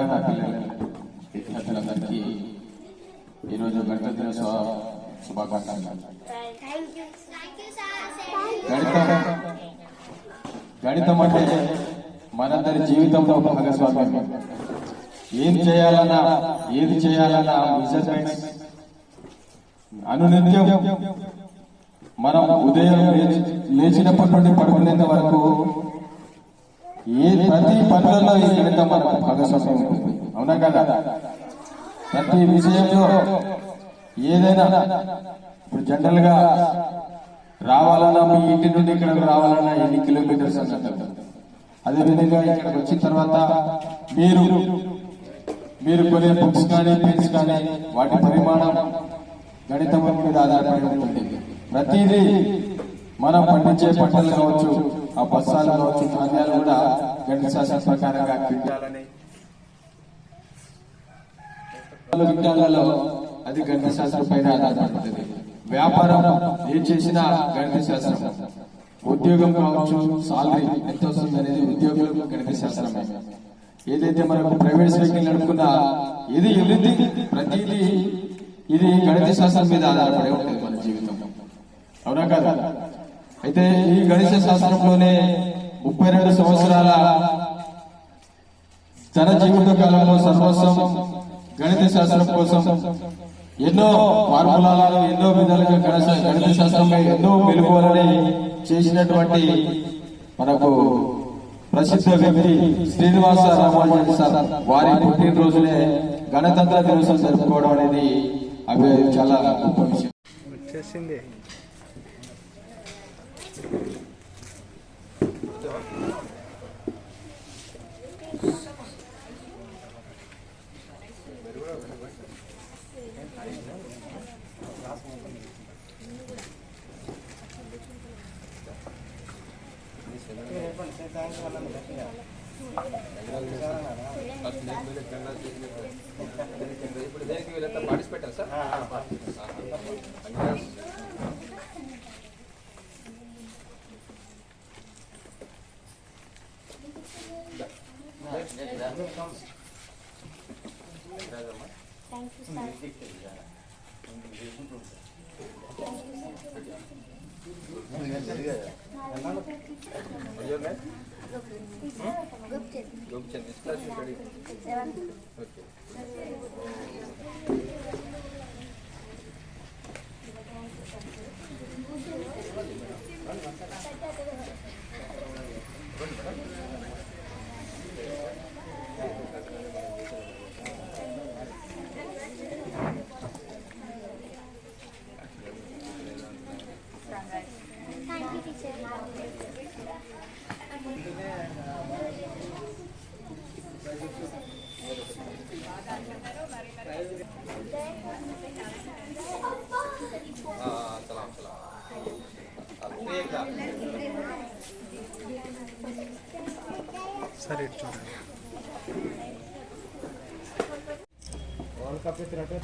నా పిల్లలు విద్యార్థులందరికీ ఈరోజు గణిత దినోత్సవ శుభాకాంక్షలు. గణితం అంటే మనందరి జీవితంలో భాగస్వామ్యం. ఏం చేయాలన్నా ఏది చేయాలన్నా మెజర్మెంట్స్ అనునిత్యం మనం ఉదయం లేచినప్పటి నుండి పడుకునేంత వరకు ప్రతి పనులలో ఈ గణితం మనకు భాగస్వామ్యం ఉంటుంది. అవునా కదా? ప్రతి విషయంలో ఏదైనా ఇప్పుడు జనరల్ గా రావాలన్నా మీ ఇంటి నుండి ఇక్కడికి రావాలన్నా ఎన్ని కిలోమీటర్స్ అన్నట్టు, అదేవిధంగా ఇక్కడికి వచ్చిన తర్వాత మీరు కొనే బుక్స్ కానీ పెన్స్ కానీ వాటి పరిమాణం గణితం మీద ఆధారపడి ఉంటుంది. ప్రతిదీ మనం పండించే పంటలు కావచ్చు, ఆ బస్తాలు కావచ్చు, ధాన్యాలు కూడా గణిత శాస్త్రం ప్రకారంగా క్వింటాలలో అది గణిత శాస్త్రం పైన ఆధారపడుతుంది. వ్యాపారం ఏం చేసినా గణిత శాస్త్రం. ఉద్యోగం కావచ్చు, సాలరీ ఎంత వస్తుంది అనేది ఉద్యోగులు గణిత శాస్త్రమే. ఏదైతే మనకు ప్రైవేట్ వెహికల్ నడుపుకున్నా ఇది ఎవ్రీథింగ్ ప్రతిదీ ఇది గణిత శాస్త్రం మీద ఆధారపడి ఉంటుంది మన జీవితం. అవునా కదా? అయితే ఈ గణిత శాస్త్రంలోనే 32 సంవత్సరాల తన జీవిత కాలంలో సర్వస్వం గణిత శాస్త్రం కోసం ఎన్నో ఫార్ములాలను ఎన్నో విధాలుగా గణిత శాస్త్రంపై ఎన్నో మెలుగులని చేసినటువంటి మనకు ప్రసిద్ధ వ్యక్తి శ్రీనివాస రామానుజన్ సార్ వారి పుట్టినరోజునే గణతంత్ర దినోత్సవం జరుపుకోవడం అనేది అవి చాలా గొప్ప విషయం. ఇప్పుడు దేనికి వీళ్ళంతా పార్టిసిపేట్ సార్ సరే చూడండి వరల్డ్ కప్ ఎత్తినట్టు